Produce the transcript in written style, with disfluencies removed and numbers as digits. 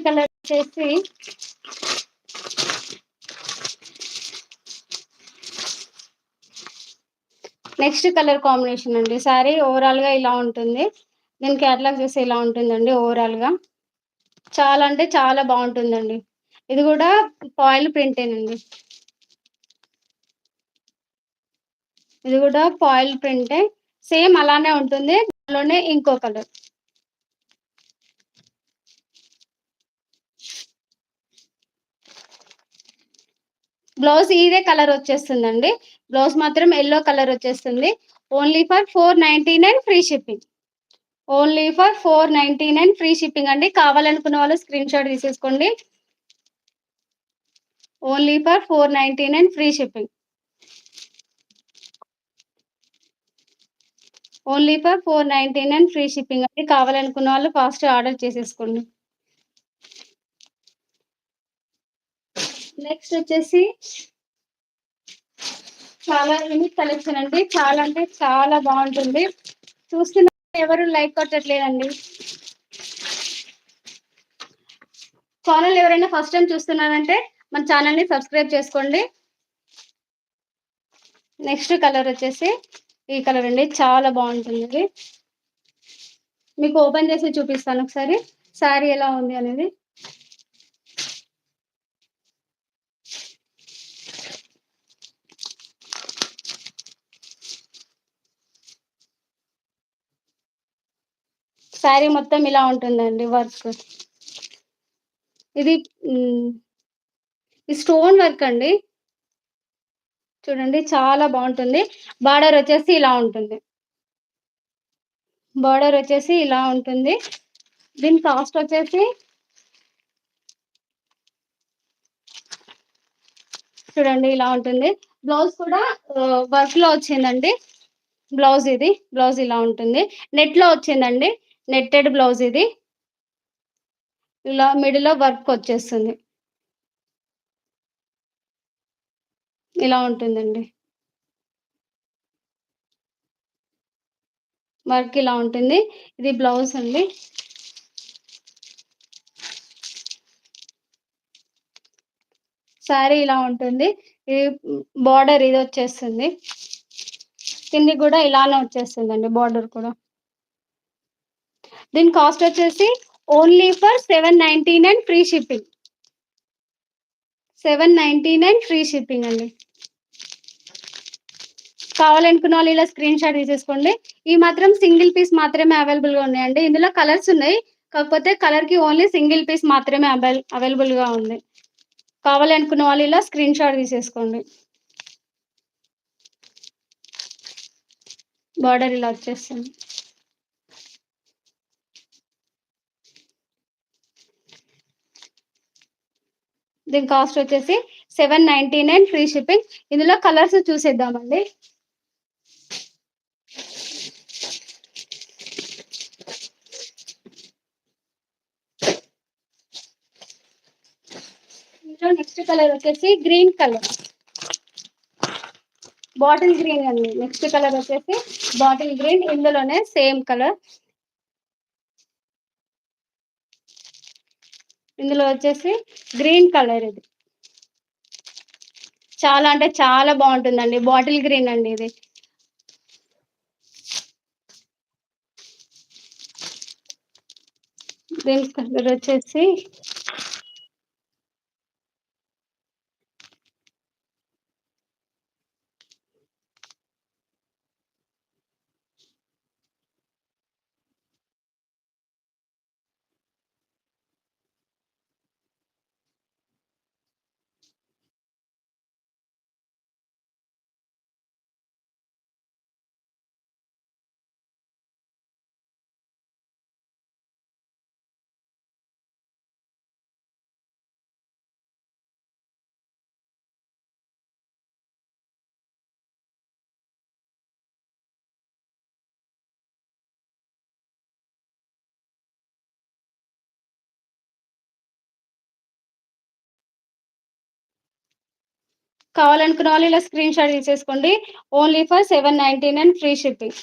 Colour వచ్చేసి next colour combination అండి. Sorry overall గా ఇలా ఉంటుంది. దీని క్యాటలాగ్ చూస్తే ఇలా ఉంటుందండి ఓవరాల్ గా. చాలా అంటే చాలా బాగుంటుందండి. ఇది కూడా ఫాయిల్ ప్రింటేనండి. ఇది కూడా ఫాయిల్ ప్రింటే, సేమ్ అలానే ఉంటుంది. దానిలోనే ఇంకో కలర్. బ్లౌజ్ ఇదే కలర్ వచ్చేస్తుందండి. బ్లౌజ్ మాత్రం ఎల్లో కలర్ వచ్చేస్తుంది. Only for 499 free shipping. Only for 499 free shipping అండి. కావాలనుకున్న వాళ్ళు స్క్రీన్ షాట్ తీసేసుకోండి. Only for 499 free shipping. Only for 499 free shipping అండి. కావాలనుకున్న వాళ్ళు ఫాస్ట్ ఆర్డర్ చేసేసుకోండి. నెక్స్ట్ వచ్చేసి చాలా యూనిక్ కలెక్షన్ అండి. చాలా అంటే చాలా బాగుంటుంది. చూస్తున్న ఎవరు లైక్ కొట్టట్లేదండి. ఛానల్ ఎవరైనా ఫస్ట్ టైం చూస్తున్నారంటే మన ఛానల్ ని సబ్స్క్రైబ్ చేసుకోండి. నెక్స్ట్ కలర్ వచ్చేసి ఈ కలర్ అండి. చాలా బాగుంటుంది. మీకు ఓపెన్ చేసి చూపిస్తాను ఒకసారి శారీ ఎలా ఉంది అనేది. శారీ మొత్తం ఇలా ఉంటుందండి వర్క్. ఇది స్టోన్ వర్క్ అండి. చూడండి చాలా బాగుంటుంది. బార్డర్ వచ్చేసి ఇలా ఉంటుంది. బార్డర్ వచ్చేసి ఇలా ఉంటుంది. దీని కాస్ట్ వచ్చేసి చూడండి ఇలా ఉంటుంది. బ్లౌజ్ కూడా వర్క్ లో వచ్చిందండి. బ్లౌజ్ ఇది బ్లౌజ్ ఇలా ఉంటుంది. నెట్ లో వచ్చిందండి. నెట్టెడ్ బ్లౌజ్ ఇది. ఇలా మిడిల్ లో వర్క్ వచ్చేస్తుంది. ఇలా ఉంటుందండి. వర్క్ ఇలా ఉంటుంది. ఇది బ్లౌజ్ అండి. శారీ ఇలా ఉంటుంది. ఇది బార్డర్ ఇది వచ్చేస్తుంది. కింది కూడా ఇలానే వచ్చేస్తుందండి బార్డర్ కూడా. దీని కాస్ట్ వచ్చేసి only for 799 free shipping. 799 free shipping అండి. కావాలనుకున్న వాళ్ళు ఇలా స్క్రీన్ షాట్ తీసేసుకోండి. ఈ మాత్రం సింగిల్ పీస్ మాత్రమే అవైలబుల్ గా ఉన్నాయండి. ఇందులో కలర్స్ ఉన్నాయి, కాకపోతే కలర్ కి ఓన్లీ సింగిల్ పీస్ మాత్రమే అవైలబుల్ గా ఉంది. కావాలనుకున్న వాళ్ళు ఇలా స్క్రీన్ షాట్ తీసేసుకోండి. బార్డర్ ఇలా వచ్చేస్తుంది. దీని కాస్ట్ వచ్చేసి 799 ఫ్రీ షిప్పింగ్. ఇందులో కలర్స్ చూసేద్దామండి. ఇందులో నెక్స్ట్ కలర్ వచ్చేసి గ్రీన్ కలర్, బాటిల్ గ్రీన్ అండి. నెక్స్ట్ కలర్ వచ్చేసి బాటిల్ గ్రీన్. ఇందులోనే సేమ్ కలర్. ఇందులో వచ్చేసి గ్రీన్ కలర్. ఇది చాలా అంటే చాలా బాగుంటుందండి. బాటిల్ గ్రీన్ అండి ఇది. దీని కలర్ వచ్చేసి కావాలనుకున్న వాళ్ళు ఇలా స్క్రీన్ షాట్ తీసేసుకోండి. Only for 799 free shipping.